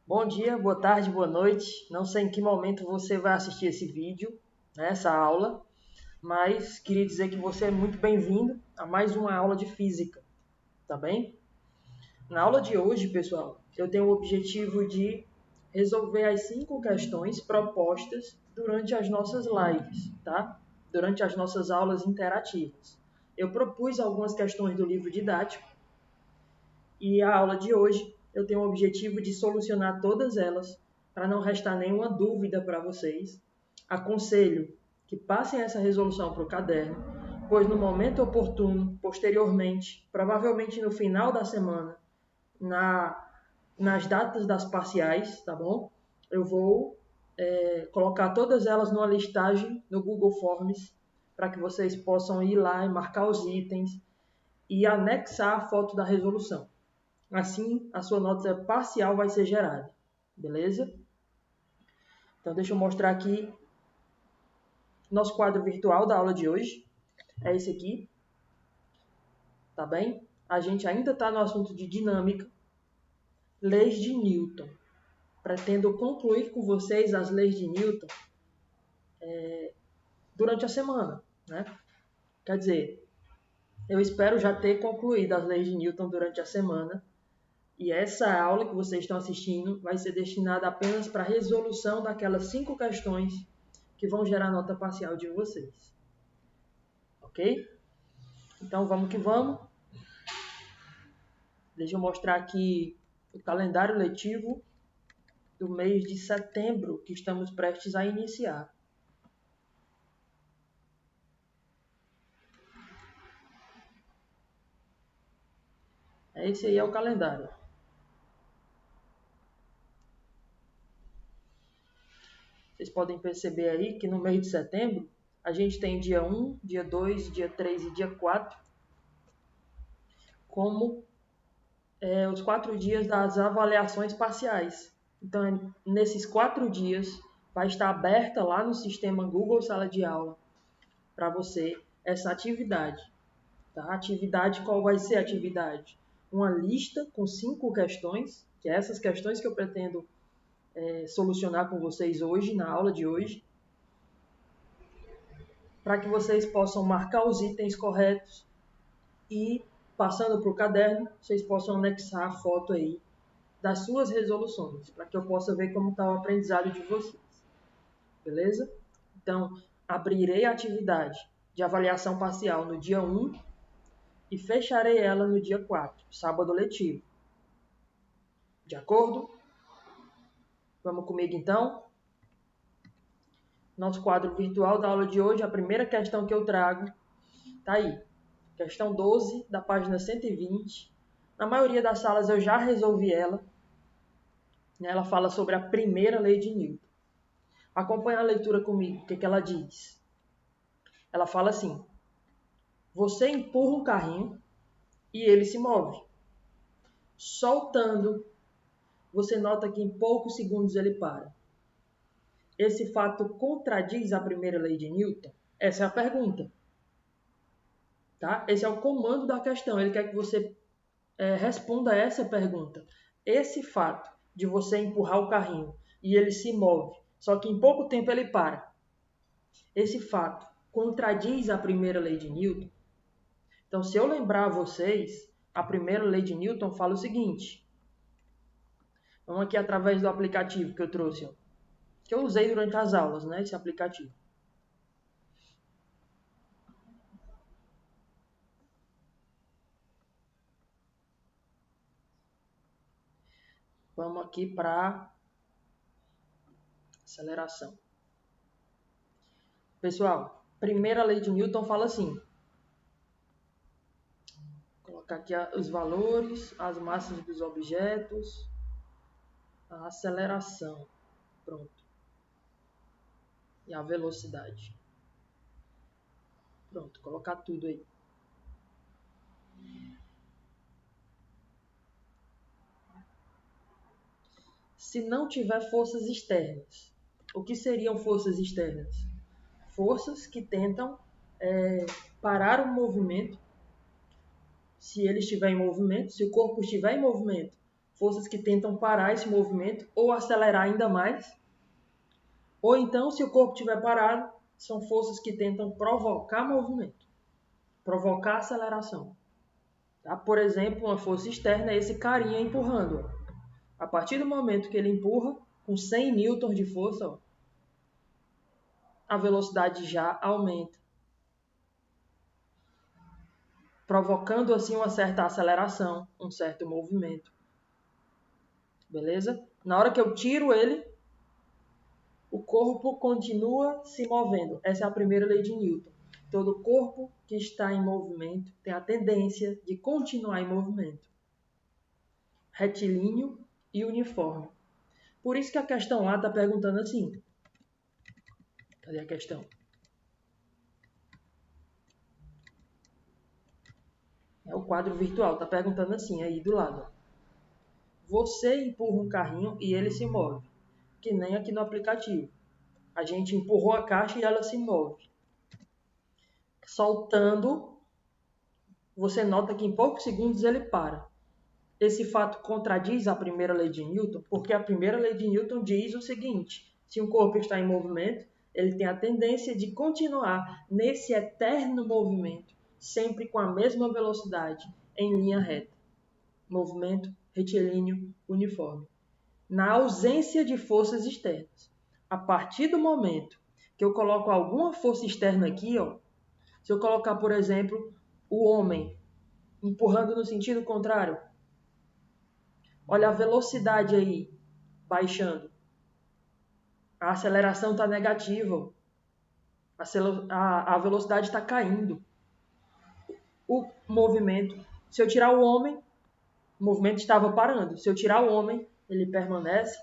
Bom dia, boa tarde, boa noite. Não sei em que momento você vai assistir esse vídeo, essa aula, mas queria dizer que você é muito bem-vindo a mais uma aula de física, tá bem? Na aula de hoje, pessoal, eu tenho o objetivo de resolver as 5 questões propostas durante as nossas lives, tá? Durante as nossas aulas interativas. Eu propus algumas questões do livro didático e a aula de hoje eu tenho o objetivo de solucionar todas elas para não restar nenhuma dúvida para vocês. Aconselho que passem essa resolução para o caderno, pois no momento oportuno, posteriormente, provavelmente no final da semana, nas datas das parciais, tá bom? Eu vou colocar todas elas numa listagem no Google Forms para que vocês possam ir lá e marcar os itens e anexar a foto da resolução. Assim, a sua nota parcial vai ser gerada, beleza? Então, deixa eu mostrar aqui nosso quadro virtual da aula de hoje. É esse aqui, tá bem? A gente ainda está no assunto de dinâmica, leis de Newton. Pretendo concluir com vocês as leis de Newton durante a semana, né? Quer dizer, eu espero já ter concluído as leis de Newton durante a semana. E essa aula que vocês estão assistindo vai ser destinada apenas para a resolução daquelas 5 questões que vão gerar a nota parcial de vocês. Ok? Então vamos que vamos. Deixa eu mostrar aqui o calendário letivo do mês de setembro que estamos prestes a iniciar. Esse aí é o calendário. Vocês podem perceber aí que no mês de setembro a gente tem dia 1, dia 2, dia 3 e dia 4 como os 4 dias das avaliações parciais. Então, nesses 4 dias vai estar aberta lá no sistema Google Sala de Aula para você essa atividade. Tá? Atividade, qual vai ser a atividade? Uma lista com 5 questões, que é essas questões que eu pretendo solucionar com vocês hoje, na aula de hoje, para que vocês possam marcar os itens corretos e, passando para o caderno, vocês possam anexar a foto aí das suas resoluções, para que eu possa ver como está o aprendizado de vocês. Beleza? Então, abrirei a atividade de avaliação parcial no dia 1 e fecharei ela no dia 4, sábado letivo. De acordo? Vamos comigo então? Nosso quadro virtual da aula de hoje, a primeira questão que eu trago está aí. Questão 12, da página 120. Na maioria das salas eu já resolvi ela. Ela fala sobre a primeira lei de Newton. Acompanhe a leitura comigo, o que ela diz. Ela fala assim: você empurra um carrinho e ele se move. Soltando, você nota que em poucos segundos ele para. Esse fato contradiz a primeira lei de Newton? Essa é a pergunta. Tá? Esse é o comando da questão. Ele quer que você responda essa pergunta. Esse fato de você empurrar o carrinho e ele se move, só que em pouco tempo ele para. Esse fato contradiz a primeira lei de Newton? Então, se eu lembrar a vocês, a primeira lei de Newton fala o seguinte. Vamos aqui através do aplicativo que eu trouxe, que eu usei durante as aulas, né, esse aplicativo. Vamos aqui para aceleração. Pessoal, primeira lei de Newton fala assim. Vou colocar aqui os valores, as massas dos objetos, a aceleração. Pronto. E a velocidade. Pronto, colocar tudo aí. Se não tiver forças externas, o que seriam forças externas? Forças que tentam parar o movimento, se ele estiver em movimento, se o corpo estiver em movimento, forças que tentam parar esse movimento ou acelerar ainda mais. Ou então, se o corpo estiver parado, são forças que tentam provocar movimento, provocar aceleração. Tá? Por exemplo, uma força externa é esse carinha empurrando. A partir do momento que ele empurra, com 100 newtons de força, a velocidade já aumenta, provocando assim uma certa aceleração, um certo movimento. Beleza? Na hora que eu tiro ele, o corpo continua se movendo. Essa é a primeira lei de Newton. Todo corpo que está em movimento tem a tendência de continuar em movimento. Retilíneo e uniforme. Por isso que a questão A está perguntando assim. Cadê a questão? É o quadro virtual, está perguntando assim, aí do lado. Você empurra um carrinho e ele se move, que nem aqui no aplicativo. A gente empurrou a caixa e ela se move. Soltando, você nota que em poucos segundos ele para. Esse fato contradiz a primeira lei de Newton, porque a primeira lei de Newton diz o seguinte: se um corpo está em movimento, ele tem a tendência de continuar nesse eterno movimento, sempre com a mesma velocidade, em linha reta. Movimento retilíneo uniforme. Na ausência de forças externas. A partir do momento que eu coloco alguma força externa aqui, se eu colocar, por exemplo, o homem empurrando no sentido contrário, olha a velocidade aí baixando. A aceleração está negativa. A velocidade está caindo. O movimento, se eu tirar o homem, o movimento estava parando. Se eu tirar o homem, ele permanece,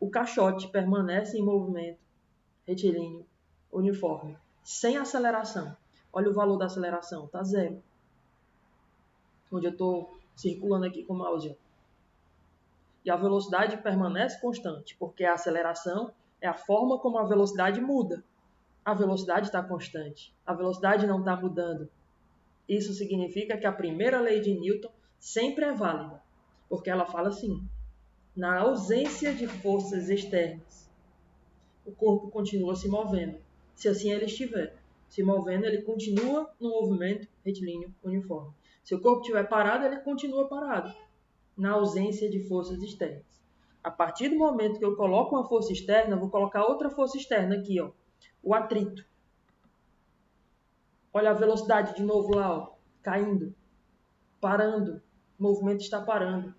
o caixote permanece em movimento retilíneo, uniforme, sem aceleração. Olha o valor da aceleração, está zero. Onde eu estou circulando aqui com o mouse. E a velocidade permanece constante, porque a aceleração é a forma como a velocidade muda. A velocidade está constante, a velocidade não está mudando. Isso significa que a primeira lei de Newton sempre é válida, porque ela fala assim: na ausência de forças externas, o corpo continua se movendo. Se assim ele estiver se movendo, ele continua no movimento retilíneo uniforme. Se o corpo estiver parado, ele continua parado, na ausência de forças externas. A partir do momento que eu coloco uma força externa, eu vou colocar outra força externa aqui, o atrito. Olha a velocidade de novo lá, caindo, parando, o movimento está parando.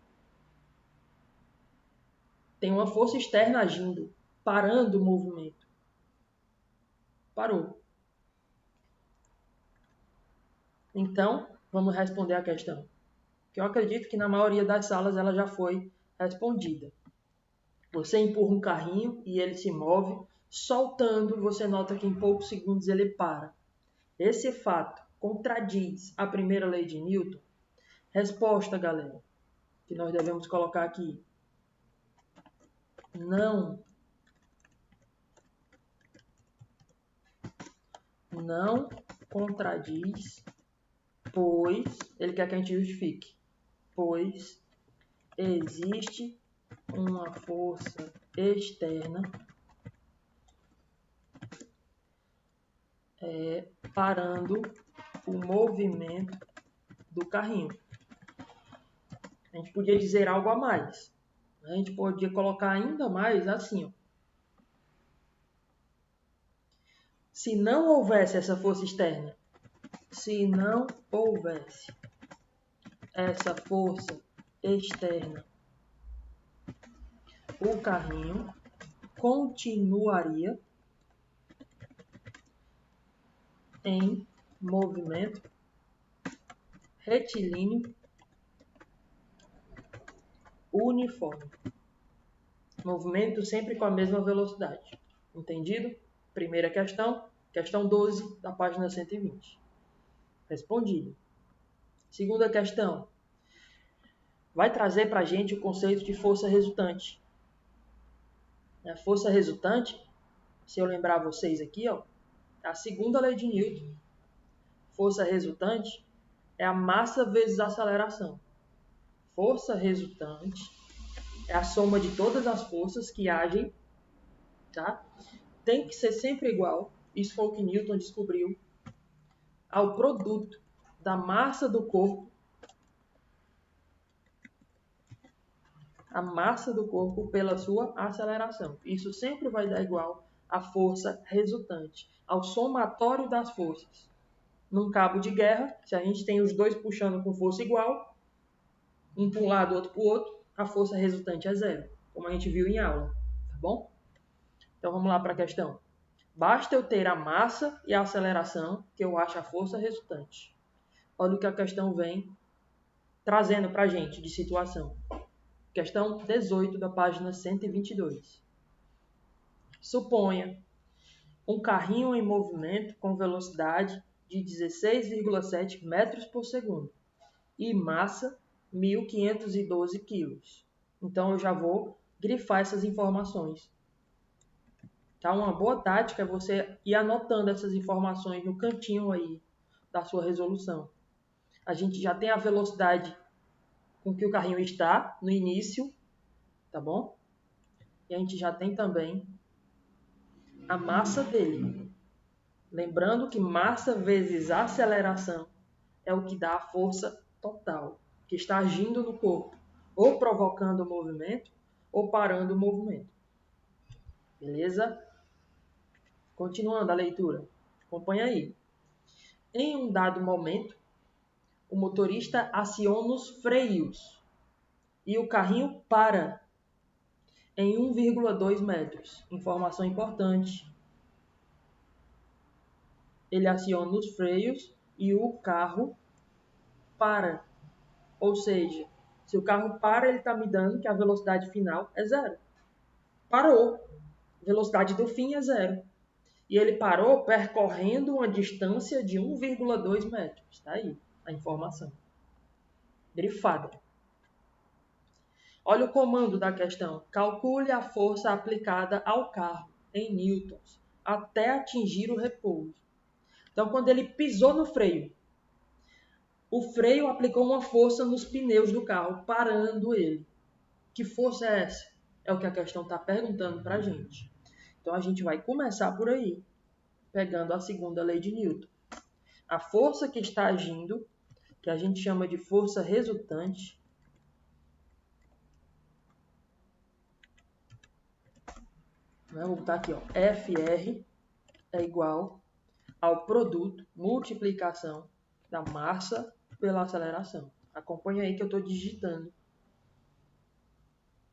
Tem uma força externa agindo, parando o movimento. Parou. Então, vamos responder a questão, que eu acredito que na maioria das salas ela já foi respondida. Você empurra um carrinho e ele se move, soltando, você nota que em poucos segundos ele para. Esse fato contradiz a primeira lei de Newton? Resposta, galera, que nós devemos colocar aqui. Não contradiz, pois, ele quer que a gente justifique, pois existe uma força externa parando o movimento do carrinho. A gente podia dizer algo a mais. A gente podia colocar ainda mais assim. Se não houvesse essa força externa, se não houvesse essa força externa, o carrinho continuaria em movimento retilíneo uniforme. Movimento sempre com a mesma velocidade. Entendido? Primeira questão, questão 12 da página 120. Respondido. Segunda questão. Vai trazer para a gente o conceito de força resultante. A força resultante, se eu lembrar vocês aqui, é a segunda lei de Newton. Força resultante é a massa vezes a aceleração. Força resultante é a soma de todas as forças que agem, tá? Tem que ser sempre igual, isso foi o que Newton descobriu, ao produto da massa do corpo, a massa do corpo pela sua aceleração. Isso sempre vai dar igual à força resultante, ao somatório das forças. Num cabo de guerra, se a gente tem os dois puxando com força igual, um para um lado, outro para o outro, a força resultante é zero, como a gente viu em aula, tá bom? Então vamos lá para a questão. Basta eu ter a massa e a aceleração que eu acho a força resultante. Olha o que a questão vem trazendo para a gente de situação. Questão 18 da página 122. Suponha um carrinho em movimento com velocidade de 16,7 metros por segundo e massa 1.512 quilos. Então eu já vou grifar essas informações. Tá? Uma boa tática é você ir anotando essas informações no cantinho aí da sua resolução. A gente já tem a velocidade com que o carrinho está no início, tá bom? E a gente já tem também a massa dele. Lembrando que massa vezes aceleração é o que dá a força total, que está agindo no corpo, ou provocando o movimento, ou parando o movimento. Beleza? Continuando a leitura. Acompanha aí. Em um dado momento, o motorista aciona os freios e o carrinho para em 1,2 metros. Informação importante. Ele aciona os freios e o carro para. Ou seja, se o carro para, ele está me dando que a velocidade final é zero. Parou. A velocidade do fim é zero. E ele parou percorrendo uma distância de 1,2 metros. Está aí a informação. Grifada. Olha o comando da questão. Calcule a força aplicada ao carro em newtons até atingir o repouso. Então, quando ele pisou no freio, o freio aplicou uma força nos pneus do carro, parando ele. Que força é essa? É o que a questão está perguntando para a gente. Então, a gente vai começar por aí, pegando a segunda lei de Newton. A força que está agindo, que a gente chama de força resultante, vou botar aqui, ó, FR é igual ao produto, multiplicação da massa pela aceleração. Acompanha aí que eu estou digitando.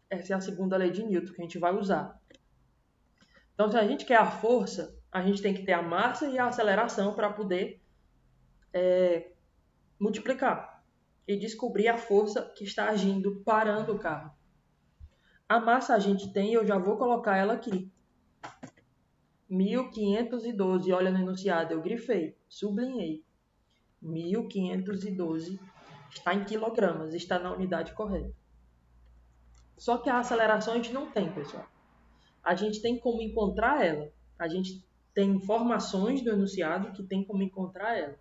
Essa é a segunda lei de Newton que a gente vai usar. Então, se a gente quer a força, a gente tem que ter a massa e a aceleração para poder multiplicar e descobrir a força que está agindo parando o carro. A massa a gente tem, eu já vou colocar ela aqui. 1.512, olha no enunciado, eu grifei, sublinhei. 1.512 está em quilogramas, está na unidade correta. Só que a aceleração a gente não tem, pessoal. A gente tem como encontrar ela. A gente tem informações do enunciado que tem como encontrar ela.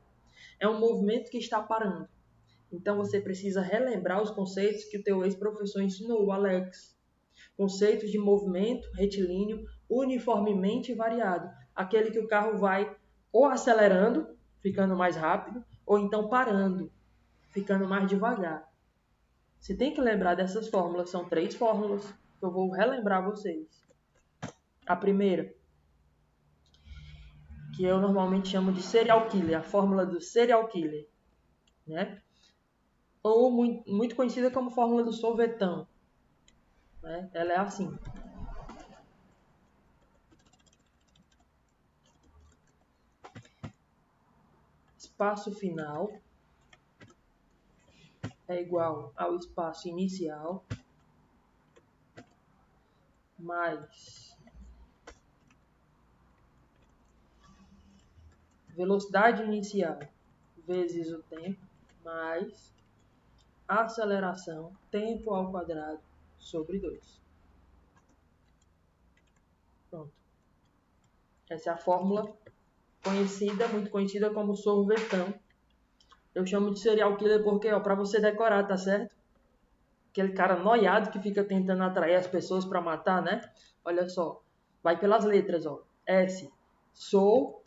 É um movimento que está parando. Então você precisa relembrar os conceitos que o teu ex-professor ensinou, o Alex. Conceitos de movimento retilíneo uniformemente variado. Aquele que o carro vai ou acelerando, ficando mais rápido, ou então parando, ficando mais devagar. Você tem que lembrar dessas fórmulas. São 3 fórmulas que eu vou relembrar vocês. A primeira, que eu normalmente chamo de serial killer, a fórmula do serial killer, né? Ou muito conhecida como fórmula do sorvetão, né? Ela é assim. Espaço final é igual ao espaço inicial mais velocidade inicial vezes o tempo mais aceleração, tempo ao quadrado sobre 2. Pronto. Essa é a fórmula conhecida, muito conhecida como sorvetão. Eu chamo de serial killer porque, para você decorar, tá certo? aquele cara noiado que fica tentando atrair as pessoas para matar, né? Olha só, vai pelas letras, ó. S, sou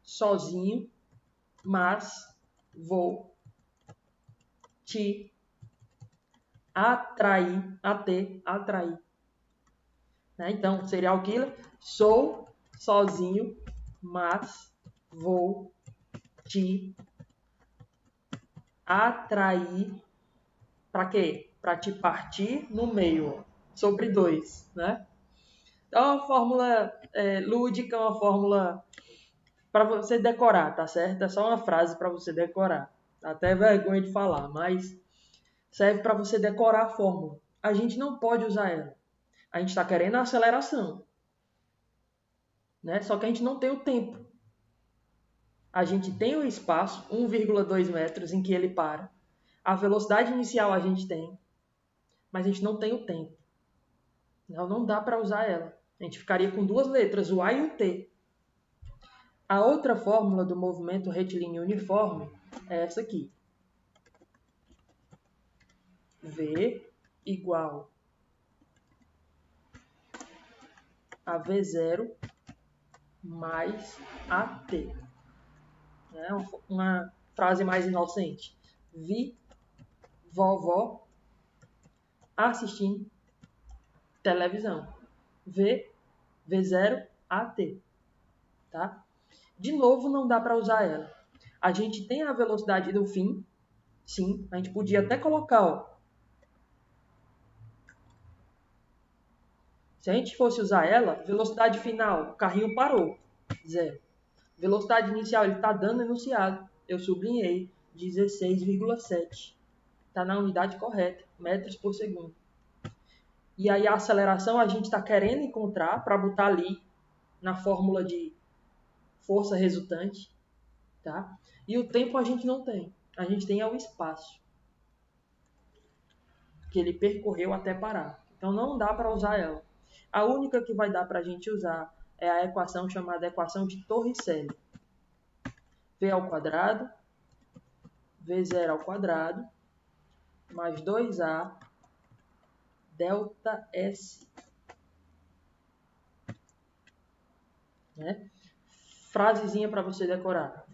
sozinho, mas vou te atrair, atrair. Né? Então, serial killer, sou sozinho, mas vou te atrair. Para quê? Para te partir no meio, ó, sobre dois, né? Então, é uma fórmula lúdica, uma fórmula para você decorar, tá certo? É só uma frase para você decorar. Dá até vergonha de falar, mas serve para você decorar a fórmula. A gente não pode usar ela. A gente está querendo a aceleração, né? Só que a gente não tem o tempo. A gente tem o espaço, 1,2 metros, em que ele para. A velocidade inicial a gente tem, mas a gente não tem o tempo. Não dá para usar ela. A gente ficaria com duas letras, o A e o T. A outra fórmula do movimento retilíneo uniforme é essa aqui. V igual a V0 mais AT. É uma frase mais inocente. Vi vovó assistindo televisão. V0 AT. Tá? De novo, não dá para usar ela. A gente tem a velocidade do fim. Sim, a gente podia até colocar, ó. Se a gente fosse usar ela, velocidade final, o carrinho parou. 0. Velocidade inicial, ele está dando enunciado. Eu sublinhei, 16,7. Está na unidade correta, metros por segundo. E aí a aceleração a gente está querendo encontrar para botar ali na fórmula de força resultante. Tá? E o tempo a gente não tem. A gente tem o espaço que ele percorreu até parar. Então não dá para usar ela. A única que vai dar para a gente usar é a equação chamada equação de Torricelli. V ao quadrado, V0 ao quadrado, mais 2A, delta S. Né? Frasezinha para você decorar.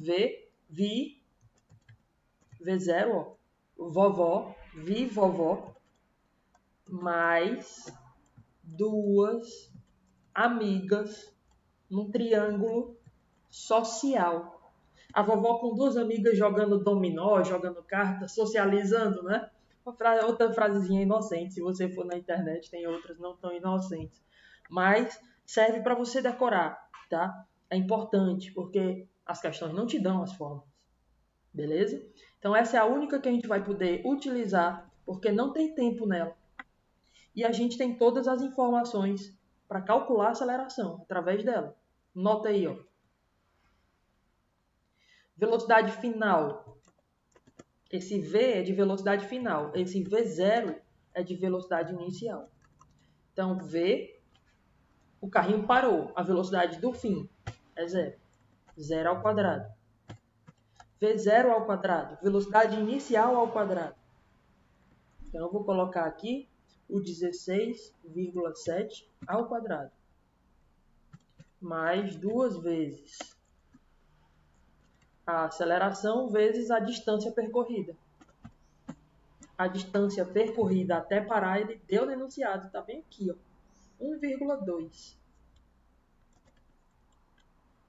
V0, ó, vovó, vi vovó, mais duas amigas num triângulo social. A vovó com duas amigas jogando dominó, jogando carta, socializando, né? Outra frasezinha inocente. Se você for na internet, tem outras não tão inocentes. Mas serve para você decorar, tá? É importante, porque as questões não te dão as formas. Beleza? Então essa é a única que a gente vai poder utilizar, porque não tem tempo nela. E a gente tem todas as informações para calcular a aceleração através dela. Nota aí, ó. Velocidade final. Esse V é de velocidade final. Esse V0 é de velocidade inicial. Então, V, o carrinho parou. A velocidade do fim é 0. 0 ao quadrado. V0 ao quadrado. Velocidade inicial ao quadrado. Então, eu vou colocar aqui o 16,7 ao quadrado. Mais duas vezes a aceleração vezes a distância percorrida. A distância percorrida até parar, ele deu no enunciado, tá bem aqui, ó, 1,2.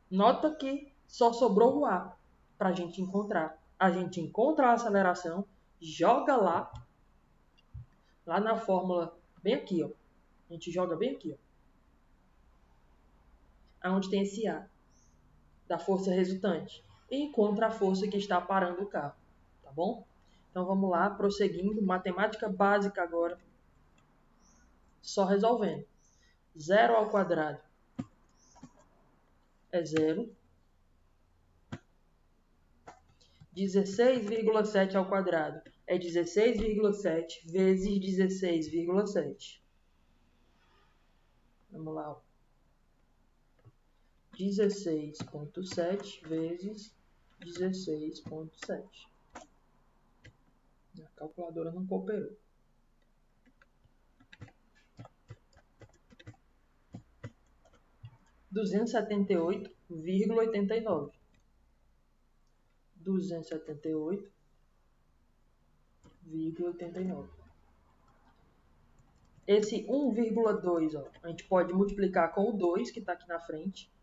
Nota que só sobrou o A para a gente encontrar. A gente encontra a aceleração, joga lá na fórmula, bem aqui, ó. A gente joga bem aqui, ó, onde tem esse A da força resultante, e encontra a força que está parando o carro, tá bom? Então vamos lá, prosseguindo, matemática básica agora, só resolvendo. 0 ao quadrado é 0. 16,7 ao quadrado é 16,7 vezes 16,7. Vamos lá. 16,7 vezes 16,7. A calculadora não cooperou. Duzentos e setenta e oito vírgula 278,89. Esse 1,2, ó, a gente pode multiplicar com o 2, que está aqui na frente.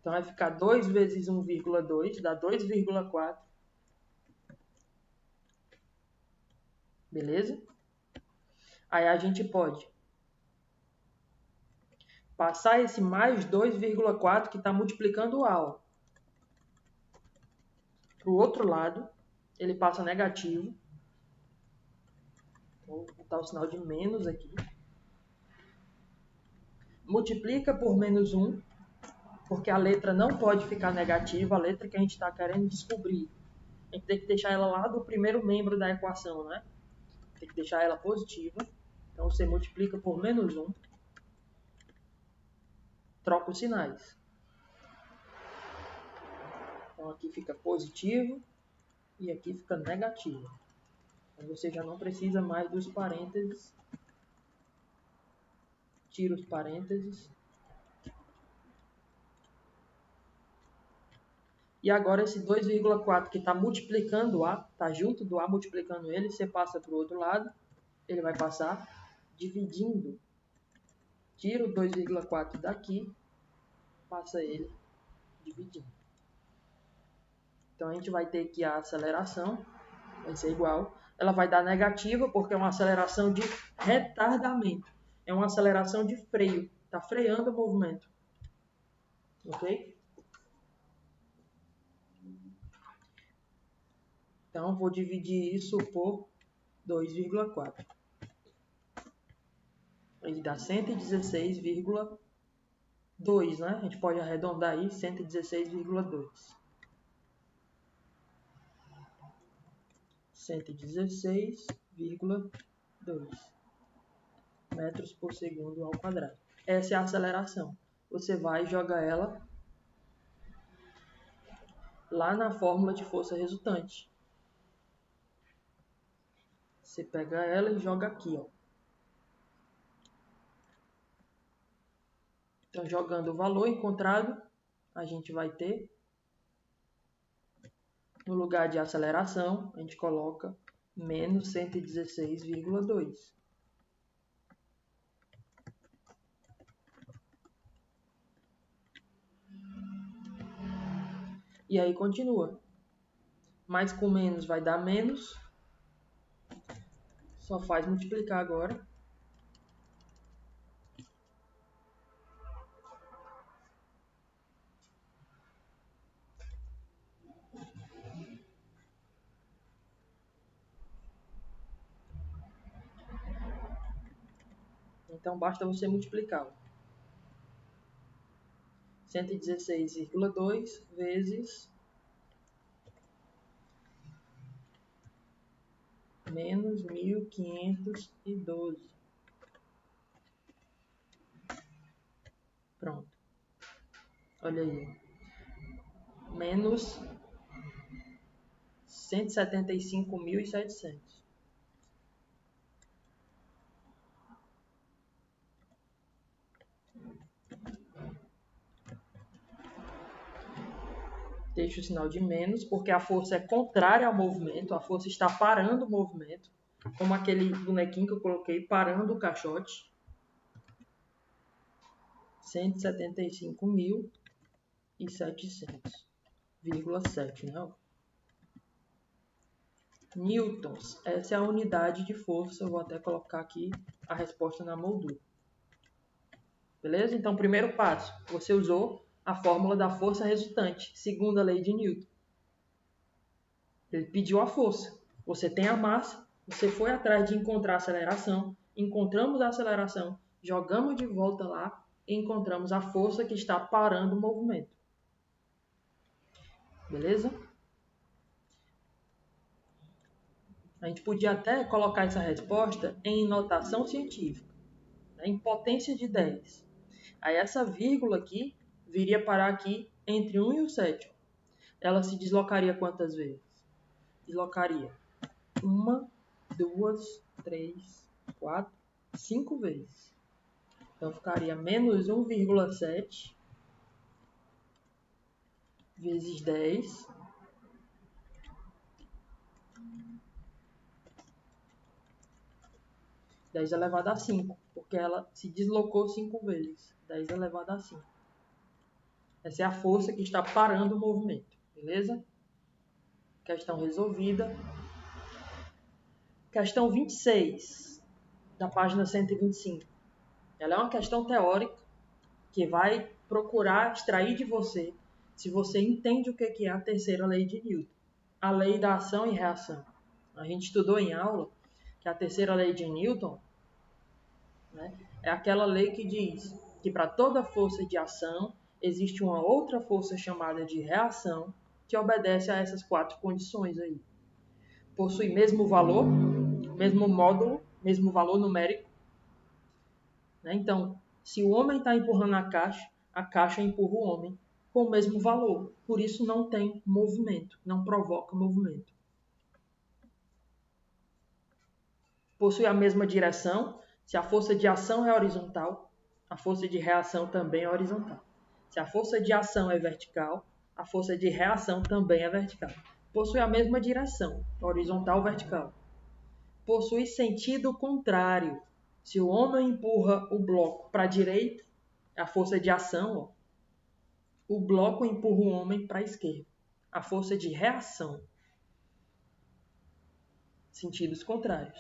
Então vai ficar 2 vezes 1,2, dá 2,4. Beleza? Aí a gente pode passar esse mais 2,4 que está multiplicando o A. Para o outro lado, ele passa negativo. Vou botar o sinal de menos aqui. Multiplica por menos 1, porque a letra não pode ficar negativa, a letra que a gente está querendo descobrir. A gente tem que deixar ela lá do primeiro membro da equação, né? Tem que deixar ela positiva. Então você multiplica por menos 1. Troca os sinais. Então aqui fica positivo e aqui fica negativo. Então você já não precisa mais dos parênteses. Tira os parênteses. E agora esse 2,4 que está multiplicando o A, está junto do A multiplicando ele, você passa para o outro lado, ele vai passar dividindo. Tira o 2,4 daqui, passa ele dividindo. Então a gente vai ter que a aceleração vai ser igual. Ela vai dar negativa porque é uma aceleração de retardamento. É uma aceleração de freio. Está freando o movimento. Ok? Então vou dividir isso por 2,4. Ele dá 116,2, né? A gente pode arredondar aí, 116,2. 116,2 metros por segundo ao quadrado. Essa é a aceleração. Você vai jogar ela lá na fórmula de força resultante. Você pega ela e joga aqui, ó. Então, jogando o valor encontrado, a gente vai ter, no lugar de aceleração, a gente coloca menos 116,2. E aí continua. Mais com menos vai dar menos. Só faz multiplicar agora. Então basta você multiplicar. 116,2 vezes menos 1.512. Pronto. Olha aí. Menos 175.700. Deixa o sinal de menos, porque a força é contrária ao movimento. A força está parando o movimento. Como aquele bonequinho que eu coloquei, parando o caixote. 175.700,7, né? Newtons. Essa é a unidade de força. Eu vou até colocar aqui a resposta na moldura. Beleza? Então, primeiro passo. Você usou a fórmula da força resultante, segundo a lei de Newton. Ele pediu a força. Você tem a massa. Você foi atrás de encontrar a aceleração. Encontramos a aceleração. Jogamos de volta lá. E encontramos a força que está parando o movimento. Beleza? A gente podia até colocar essa resposta em notação científica, né, em potência de 10. Aí essa vírgula aqui viria parar aqui entre 1 e o 7. Ela se deslocaria quantas vezes? Deslocaria 1, 2, 3, 4, 5 vezes. Então, ficaria menos 1,7 vezes 10 10 elevado a 5, porque ela se deslocou 5 vezes. 10 elevado a 5. Essa é a força que está parando o movimento, beleza? Questão resolvida. Questão 26, da página 125. Ela é uma questão teórica que vai procurar extrair de você se você entende o que é a terceira lei de Newton, a lei da ação e reação. A gente estudou em aula que a terceira lei de Newton, né, é aquela lei que diz que para toda força de ação existe uma outra força chamada de reação que obedece a essas 4 condições aí. Possui mesmo valor, mesmo módulo, mesmo valor numérico. Né? Então, se o homem está empurrando a caixa empurra o homem com o mesmo valor. Por isso não tem movimento, não provoca movimento. Possui a mesma direção. Se a força de ação é horizontal, a força de reação também é horizontal. Se a força de ação é vertical, a força de reação também é vertical. Possui a mesma direção, horizontal ou vertical. Possui sentido contrário. Se o homem empurra o bloco para a direita, a força de ação, ó, o bloco empurra o homem para a esquerda. A força de reação, sentidos contrários.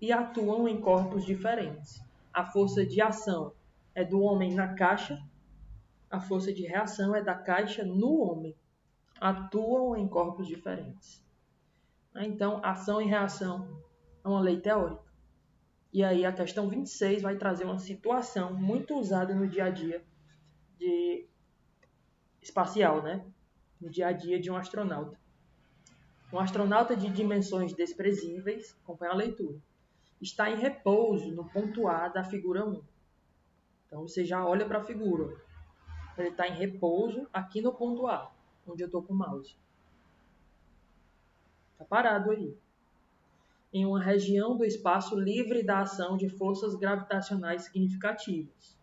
E atuam em corpos diferentes. A força de ação é do homem na caixa, a força de reação é da caixa no homem. Atuam em corpos diferentes. Então, ação e reação é uma lei teórica. E aí a questão 26 vai trazer uma situação muito usada no dia a dia de espacial, né? No dia a dia de um astronauta. Um astronauta de dimensões desprezíveis, acompanha a leitura, está em repouso no ponto A da figura 1. Então você já olha para a figura. Ele está em repouso aqui no ponto A, onde eu estou com o mouse. Está parado aí. Em uma região do espaço livre da ação de forças gravitacionais significativas,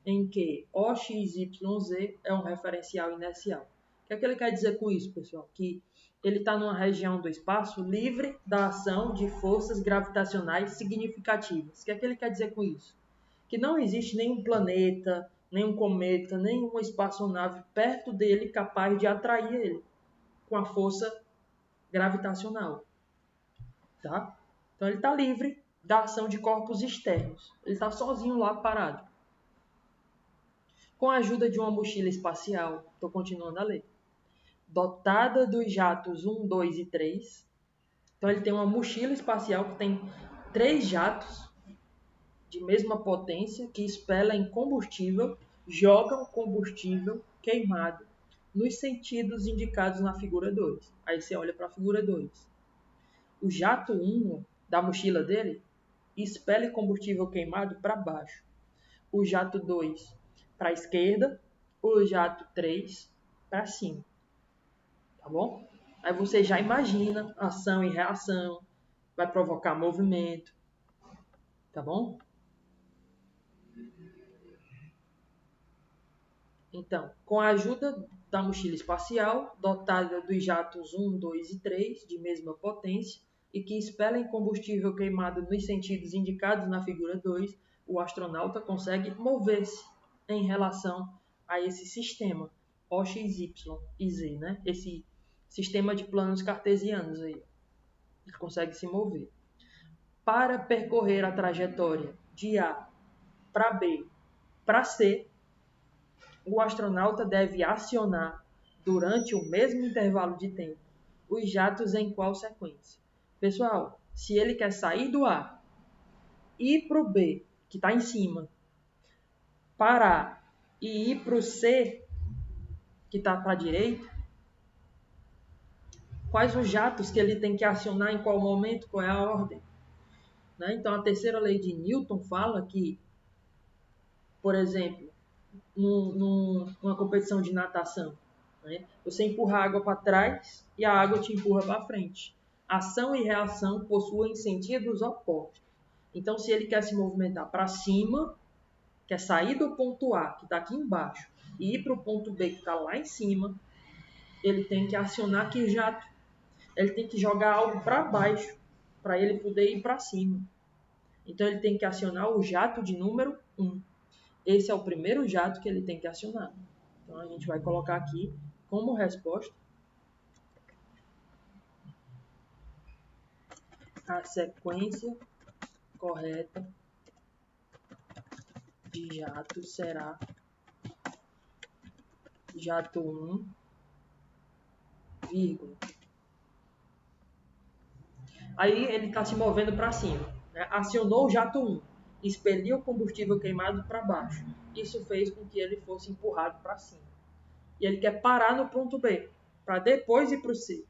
em que OXYZ é um referencial inercial. O que é que ele quer dizer com isso, pessoal? Que ele está numa região do espaço livre da ação de forças gravitacionais significativas. O que é que ele quer dizer com isso? Que não existe nenhum planeta, nenhum cometa, nenhuma espaçonave perto dele capaz de atrair ele com a força gravitacional. Tá? Então ele está livre da ação de corpos externos. Ele está sozinho lá parado. Com a ajuda de uma mochila espacial, estou continuando a ler, dotada dos jatos 1, 2 e 3. Então ele tem uma mochila espacial que tem 3 jatos de mesma potência que expelem combustível, jogam combustível queimado nos sentidos indicados na figura 2. Aí você olha para a figura 2. O jato 1 da mochila dele expele combustível queimado para baixo. O jato 2 para a esquerda, o jato 3 para cima. Tá bom? Aí você já imagina ação e reação, vai provocar movimento. Tá bom? Então, com a ajuda da mochila espacial, dotada dos jatos 1, 2 e 3, de mesma potência, e que expelem combustível queimado nos sentidos indicados na figura 2, o astronauta consegue mover-se em relação a esse sistema, OX, Y e Z, né? Esse sistema de planos cartesianos aí. Ele consegue se mover. Para percorrer a trajetória de A para B para C, o astronauta deve acionar, durante o mesmo intervalo de tempo, os jatos em qual sequência? Pessoal, se ele quer sair do A, ir para o B, que está em cima, parar e ir para o C, que está para a direita, quais os jatos que ele tem que acionar em qual momento, qual é a ordem? Né? Então, a terceira lei de Newton fala que, por exemplo, numa competição de natação, né? Você empurra a água para trás e a água te empurra para frente. Ação e reação possuem sentidos opostos. Então, se ele quer se movimentar para cima, quer sair do ponto A, que está aqui embaixo, e ir para o ponto B, que está lá em cima, ele tem que acionar que jato. Ele tem que jogar algo para baixo, para ele poder ir para cima. Então, ele tem que acionar o jato de número 1. Esse é o primeiro jato que ele tem que acionar. Então, a gente vai colocar aqui como resposta a sequência correta de jato será jato 1, vírgula. Aí ele está se movendo para cima, né? Acionou o jato 1, expeliu o combustível queimado para baixo. Isso fez com que ele fosse empurrado para cima. E ele quer parar no ponto B, para depois ir para o C.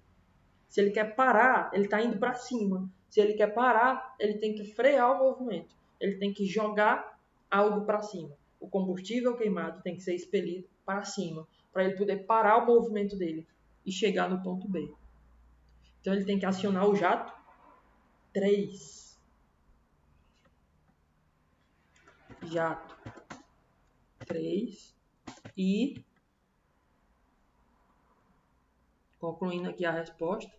Se ele quer parar, ele está indo para cima. Se ele quer parar, ele tem que frear o movimento. Ele tem que jogar algo para cima. O combustível queimado tem que ser expelido para cima, para ele poder parar o movimento dele e chegar no ponto B. Então ele tem que acionar o jato 3. Jato 3. E, concluindo aqui a resposta,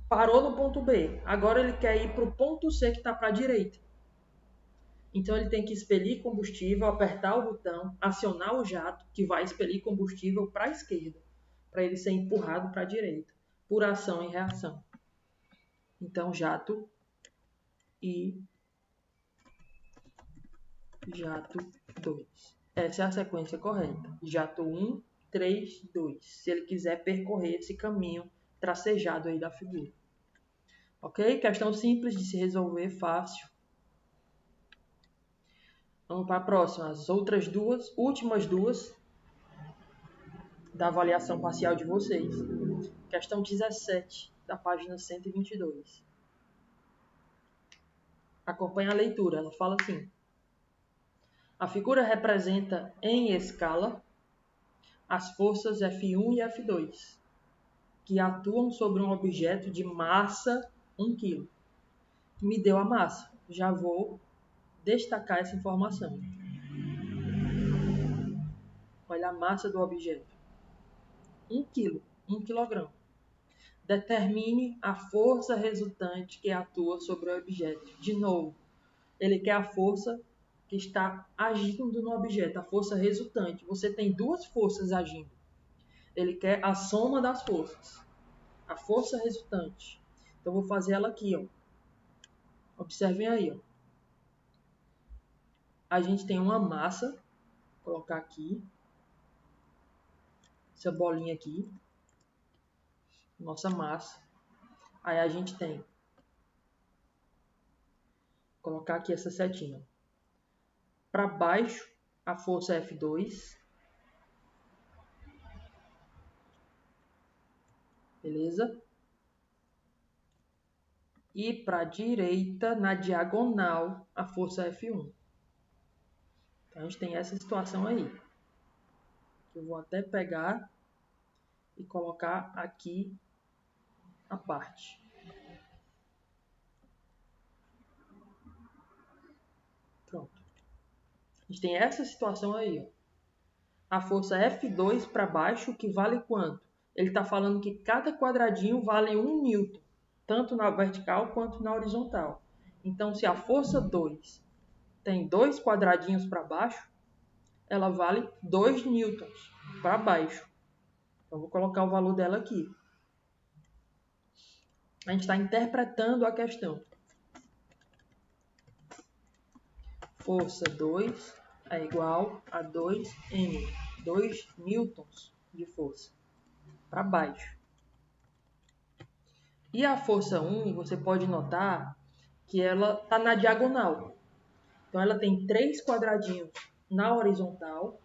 parou no ponto B. Agora ele quer ir para o ponto C, que está para a direita. Então ele tem que expelir combustível, apertar o botão, acionar o jato, que vai expelir combustível para a esquerda, para ele ser empurrado para a direita, por ação e reação. Então, jato e jato 2. Essa é a sequência correta. Jato 1, 3, 2. Se ele quiser percorrer esse caminho tracejado aí da figura. Ok? Questão simples de se resolver, fácil. Vamos para a próxima. As outras duas, últimas duas da avaliação parcial de vocês. Questão 17, da página 122. Acompanhe a leitura. Ela fala assim: a figura representa em escala as forças F1 e F2, que atuam sobre um objeto de massa 1 kg. Me deu a massa. Já vou destacar essa informação. Olha a massa do objeto. 1 kg, 1 kg. Determine a força resultante que atua sobre o objeto. De novo, ele quer a força que está agindo no objeto, a força resultante. Você tem duas forças agindo. Ele quer a soma das forças, a força resultante. Então, vou fazer ela aqui, ó. Observem aí, ó. A gente tem uma massa, vou colocar aqui, essa bolinha aqui, nossa massa. Aí a gente tem, vou colocar aqui essa setinha. Para baixo, a força F2. Beleza? E para a direita, na diagonal, a força F1. Então, a gente tem essa situação aí. Eu vou até pegar e colocar aqui a parte. Pronto. A gente tem essa situação aí, ó. A força F2 para baixo, que vale quanto? Ele está falando que cada quadradinho vale 1 newton, tanto na vertical quanto na horizontal. Então, se a força 2 tem 2 quadradinhos para baixo, ela vale 2 newtons para baixo. Então, vou colocar o valor dela aqui. A gente está interpretando a questão. Força 2 é igual a 2N, 2 newtons de força para baixo. E a força 1, você pode notar que ela está na diagonal. Então, ela tem 3 quadradinhos na horizontal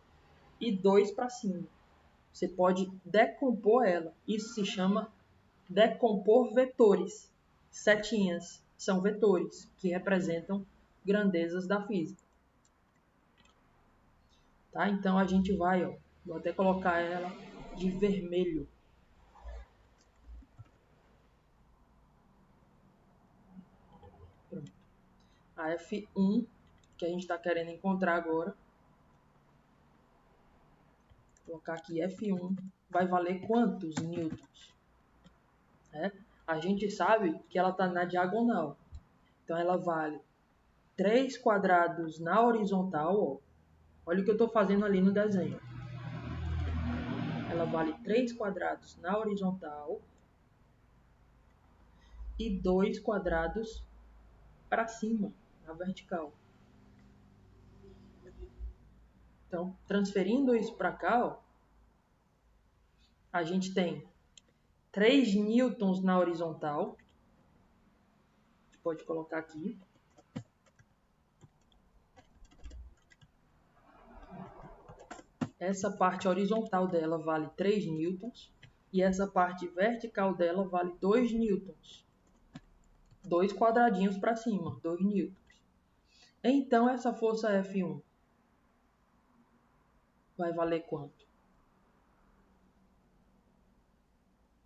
e 2 para cima. Você pode decompor ela. Isso se chama decompor vetores. Setinhas são vetores que representam grandezas da física. Tá? Então, a gente vai, ó, vou até colocar ela de vermelho. a F1, que a gente está querendo encontrar agora. Vou colocar aqui F1, vai valer quantos newtons? A gente sabe que ela está na diagonal. Então, ela vale 3 quadrados na horizontal. Ó. Olha o que eu estou fazendo ali no desenho. Ela vale 3 quadrados na horizontal e 2 quadrados para cima, na vertical. Então, transferindo isso para cá, ó, a gente tem 3 newtons na horizontal. A gente pode colocar aqui. Essa parte horizontal dela vale 3 newtons. E essa parte vertical dela vale 2 newtons. 2 quadradinhos para cima, 2 newtons. Então, essa força F1 vai valer quanto?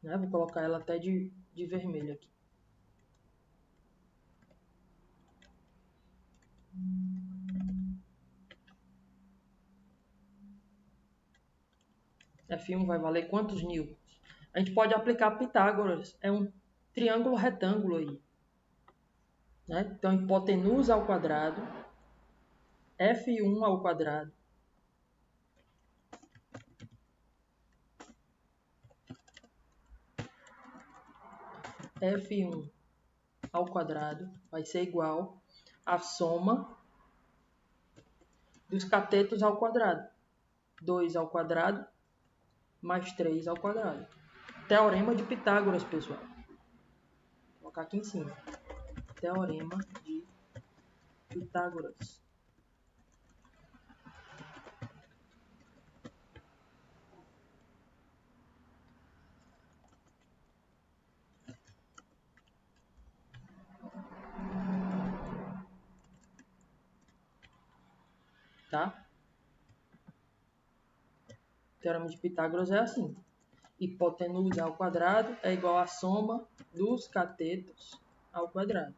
Vou colocar ela até de vermelho aqui. F1 vai valer quantos newtons? A gente pode aplicar Pitágoras. É um triângulo retângulo aí. Então, hipotenusa ao quadrado, F1 ao quadrado, F1 ao quadrado vai ser igual à soma dos catetos ao quadrado. 2 ao quadrado mais 3 ao quadrado. Teorema de Pitágoras, pessoal. Vou colocar aqui em cima. Teorema de Pitágoras. Tá? Teorema de Pitágoras é assim. Hipotenusa ao quadrado é igual à soma dos catetos ao quadrado.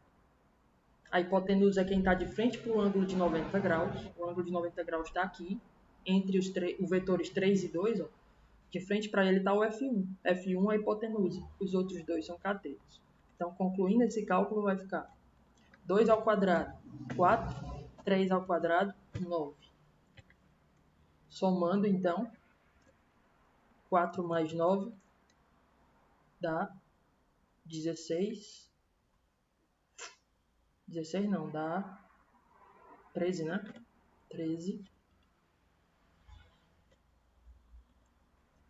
A hipotenusa é quem está de frente para o ângulo de 90 graus. O ângulo de 90 graus está aqui, entre os vetores 3 e 2. Ó. De frente para ele está o F1. F1 é a hipotenusa. Os outros dois são catetos. Então, concluindo esse cálculo, vai ficar 2 ao quadrado, 4. 3 ao quadrado, 9. Somando, então, 4 mais 9 dá 16. 16 não, dá 13, né? 13.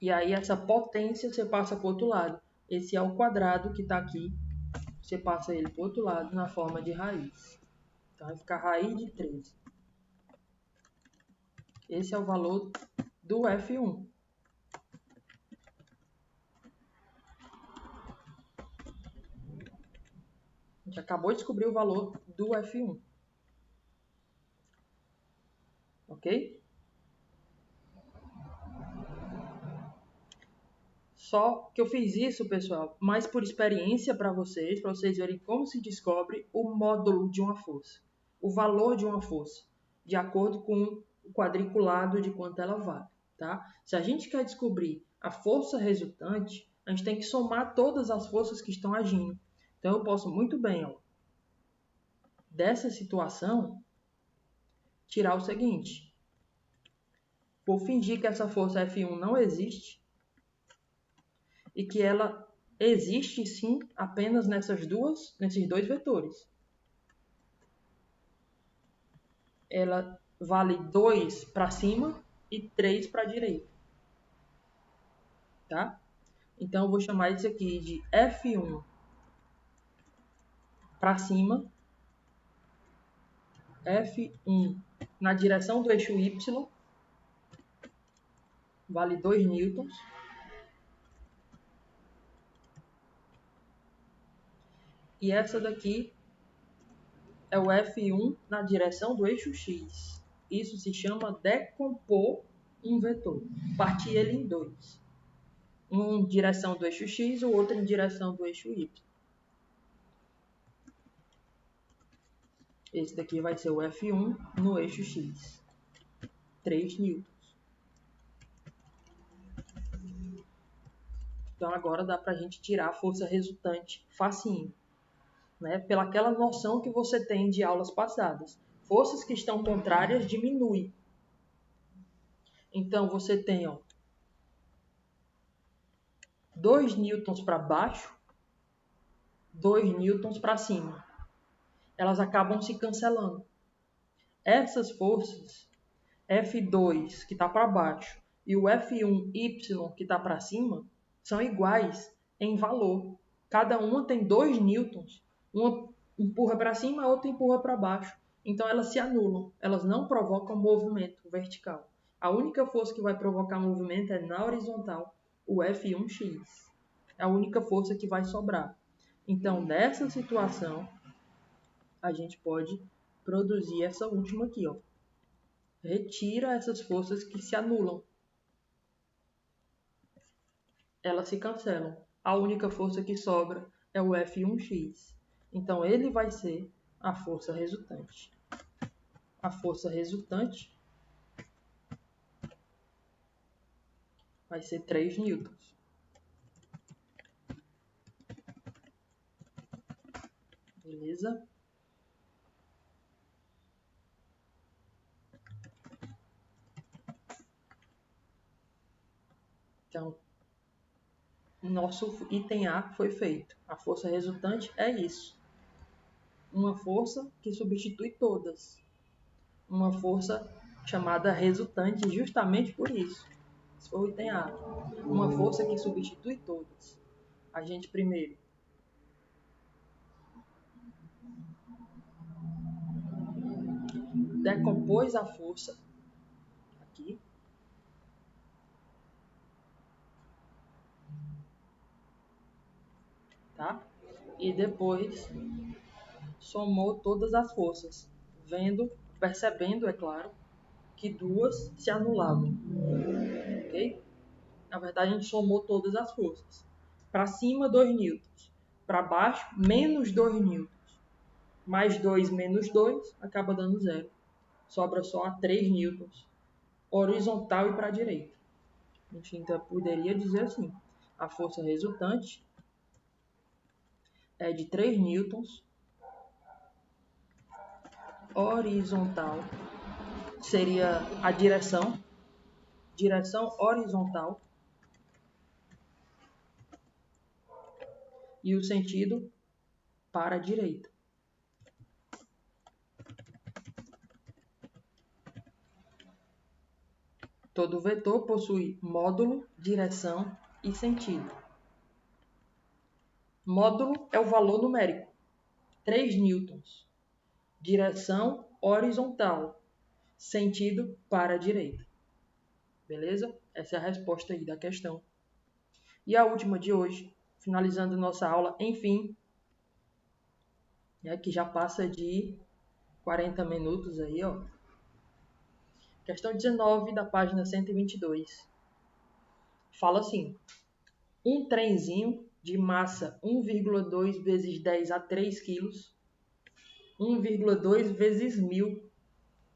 E aí essa potência você passa para o outro lado. Esse é o quadrado que está aqui. Você passa ele para o outro lado na forma de raiz. Então vai ficar raiz de 13. Esse é o valor do F1. A gente acabou de descobrir o valor do F1. Ok? Só que eu fiz isso, pessoal, mais por experiência para vocês verem como se descobre o módulo de uma força. O valor de uma força, de acordo com o quadriculado de quanto ela vale. Tá? Se a gente quer descobrir a força resultante, a gente tem que somar todas as forças que estão agindo. Então, eu posso muito bem, ó, dessa situação, tirar o seguinte. Vou fingir que essa força F1 não existe e que ela existe sim apenas nesses dois vetores. Ela vale 2 para cima e 3 para a direita. Tá? Então, eu vou chamar isso aqui de F1 para cima, F1 na direção do eixo Y, vale 2 newtons. E essa daqui é o F1 na direção do eixo X. Isso se chama decompor um vetor. Partir ele em dois. Um em direção do eixo X, o outro em direção do eixo Y. Esse daqui vai ser o F1 no eixo X. 3 newtons. Então agora dá para a gente tirar a força resultante facinho, né? Pelaquela noção que você tem de aulas passadas. Forças que estão contrárias diminuem. Então você tem 2 newtons para baixo, 2 newtons para cima. Elas acabam se cancelando. Essas forças, F2 que está para baixo e o F1Y que está para cima, são iguais em valor. Cada uma tem 2 newtons. Uma empurra para cima, a outra empurra para baixo. Então elas se anulam. Elas não provocam movimento vertical. A única força que vai provocar movimento é na horizontal, o F1x. É a única força que vai sobrar. Então, nessa situação, a gente pode produzir essa última aqui, ó. Retira essas forças que se anulam. Elas se cancelam. A única força que sobra é o F1x. Então, ele vai ser a força resultante. A força resultante vai ser 3 newtons. Beleza? Então, nosso item A foi feito. A força resultante é isso. Uma força que substitui todas. Uma força chamada resultante justamente por isso. Esse foi o item A. Uma força que substitui todas. A gente primeiro decompôs a força aqui. Tá? E depois somou todas as forças, percebendo, é claro, que duas se anulavam, ok? Na verdade, a gente somou todas as forças. Para cima, 2 newtons. Para baixo, menos 2 newtons. Mais 2 menos 2, acaba dando 0. Sobra só 3 newtons. Horizontal e para a direita. A gente então poderia dizer assim, a força resultante é de 3 newtons horizontal, seria a direção horizontal, e o sentido para a direita. Todo vetor possui módulo, direção e sentido. Módulo é o valor numérico, 3 newtons. Direção horizontal, sentido para a direita. Beleza? Essa é a resposta aí da questão. E a última de hoje, finalizando nossa aula, enfim, que já passa de 40 minutos aí, ó. Questão 19 da página 122. Fala assim: um trenzinho de massa 1,2 vezes 10 a 3 quilos, 1,2 vezes 1000.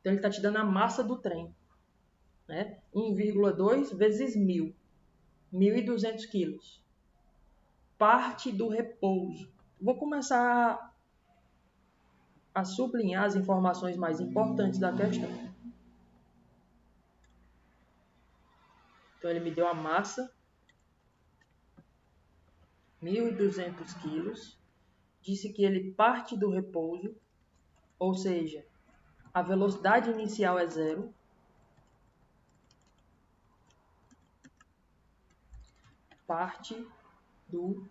Então ele está te dando a massa do trem, né? 1,2 vezes 1000, 1.200 quilos. Parte do repouso. Vou começar a sublinhar as informações mais importantes da questão. Então ele me deu a massa, 1.200 quilos, disse que ele parte do repouso, ou seja, a velocidade inicial é 0, parte do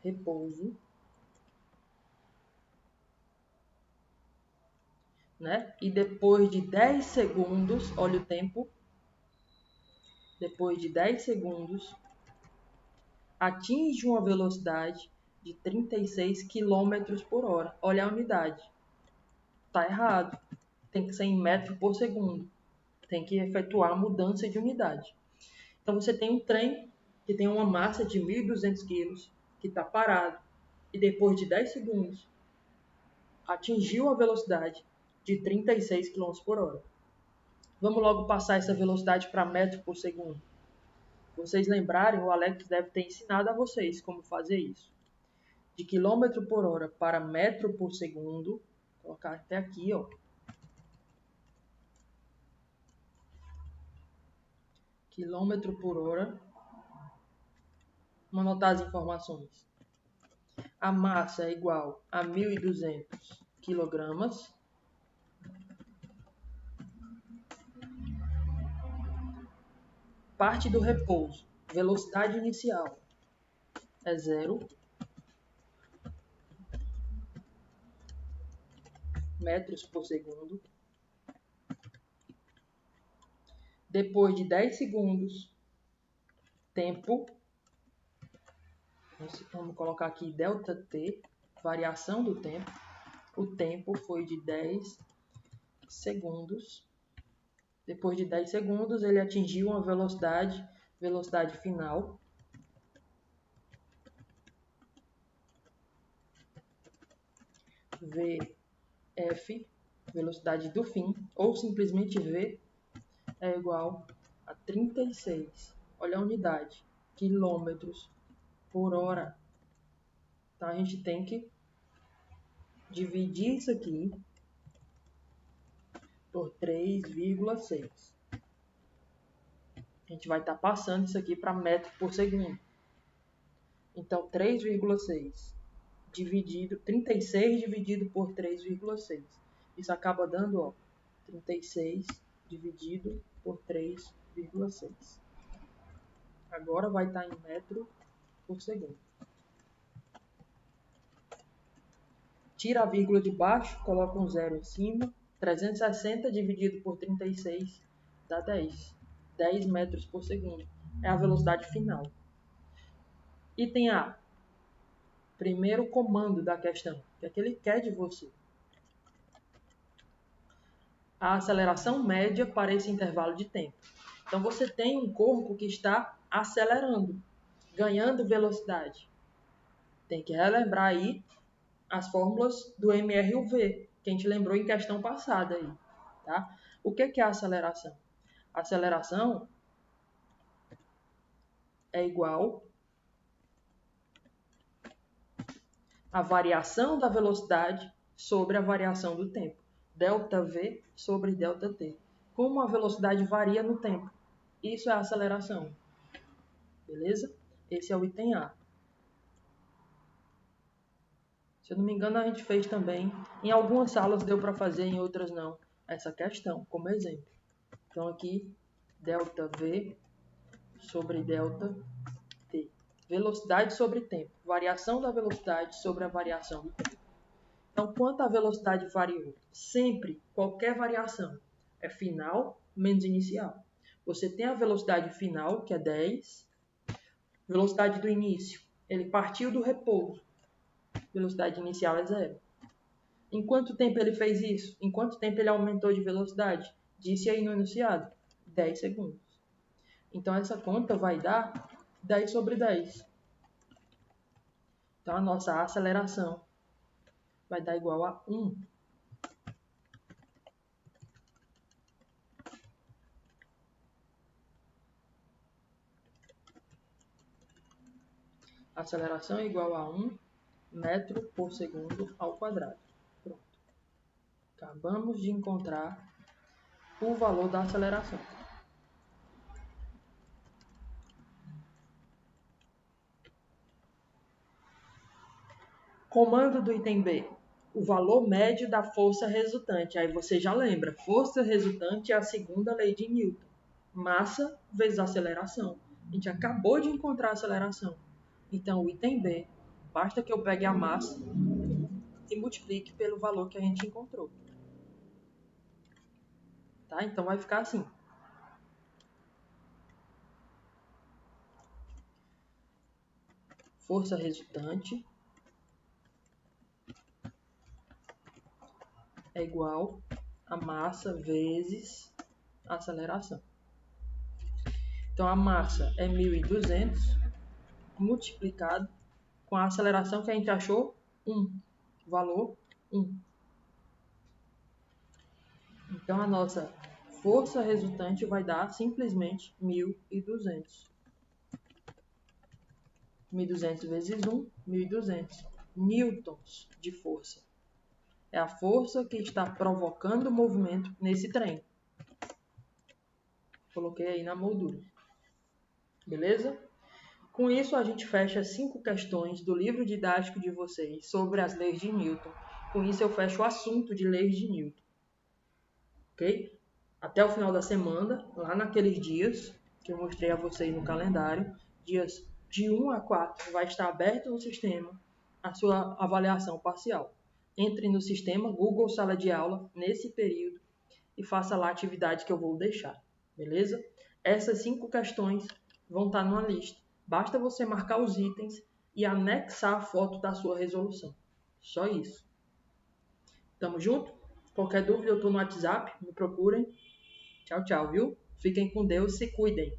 repouso, né? E depois de 10 segundos, olha o tempo, depois de 10 segundos, atinge uma velocidade de 36 km por hora. Olha a unidade. Está errado. Tem que ser em metros por segundo. Tem que efetuar a mudança de unidade. Então você tem um trem que tem uma massa de 1.200 kg, que está parado. E depois de 10 segundos, atingiu a velocidade de 36 km por hora. Vamos logo passar essa velocidade para metro por segundo. Vocês lembrarem, o Alex deve ter ensinado a vocês como fazer isso. De quilômetro por hora para metro por segundo, vou colocar até aqui, ó. Quilômetro por hora. Vamos anotar as informações. A massa é igual a 1.200 kg. Parte do repouso. Velocidade inicial é 0 metros por segundo. Depois de 10 segundos, tempo, vamos colocar aqui ΔT, variação do tempo. O tempo foi de 10 segundos. Depois de 10 segundos, ele atingiu uma velocidade final. VF, velocidade do fim, ou simplesmente V, é igual a 36, olha a unidade, quilômetros por hora. Então, a gente tem que dividir isso aqui por 3,6. A gente vai estar passando isso aqui para metro por segundo. Então, 3,6 dividido, 36 dividido por 3,6. Isso acaba dando, ó, 36 dividido por 3,6. Agora vai estar em metro por segundo. Tira a vírgula de baixo, coloca um zero em cima. 360 dividido por 36 dá 10. 10 metros por segundo. É a velocidade final. Item A. Primeiro comando da questão. O que é que ele quer de você? A aceleração média para esse intervalo de tempo. Então, você tem um corpo que está acelerando, ganhando velocidade. Tem que relembrar aí as fórmulas do MR/V, que a gente lembrou em questão passada aí, tá? O que é a aceleração? A aceleração é igual a variação da velocidade sobre a variação do tempo. ΔV sobre ΔT. Como a velocidade varia no tempo. Isso é a aceleração. Beleza? Esse é o item A. Se eu não me engano, a gente fez também. Em algumas salas deu para fazer, em outras não. Essa questão, como exemplo. Então, aqui, ΔV sobre ΔT. Velocidade sobre tempo. Variação da velocidade sobre a variação do tempo. Então, quanto a velocidade variou? Sempre, qualquer variação é final menos inicial. Você tem a velocidade final, que é 10. Velocidade do início, ele partiu do repouso. Velocidade inicial é 0. Em quanto tempo ele fez isso? Em quanto tempo ele aumentou de velocidade? Disse aí no enunciado, 10 segundos. Então, essa conta vai dar 10 sobre 10. Então, a nossa aceleração vai dar igual a 1. Aceleração é igual a 1 metro por segundo ao quadrado. Pronto. Acabamos de encontrar o valor da aceleração. Comando do item B. O valor médio da força resultante. Aí você já lembra. Força resultante é a segunda lei de Newton. Massa vezes aceleração. A gente acabou de encontrar a aceleração. Então, o item B, basta que eu pegue a massa e multiplique pelo valor que a gente encontrou. Tá? Então, vai ficar assim. Força resultante é igual a massa vezes a aceleração. Então, a massa é 1.200 multiplicado com a aceleração que a gente achou, 1. Valor 1. Então, a nossa força resultante vai dar simplesmente 1.200. 1.200 vezes 1, 1.200 newtons de força. É a força que está provocando o movimento nesse trem. Coloquei aí na moldura. Beleza? Com isso, a gente fecha 5 questões do livro didático de vocês sobre as leis de Newton. Com isso, eu fecho o assunto de leis de Newton. Ok? Até o final da semana, lá naqueles dias que eu mostrei a vocês no calendário, dias de 1 a 4, vai estar aberto no sistema a sua avaliação parcial. Entre no sistema Google Sala de Aula nesse período e faça lá a atividade que eu vou deixar. Beleza? Essas 5 questões vão estar numa lista. Basta você marcar os itens e anexar a foto da sua resolução. Só isso. Tamo junto? Qualquer dúvida eu tô no WhatsApp, me procurem. Tchau, tchau, viu? Fiquem com Deus, se cuidem.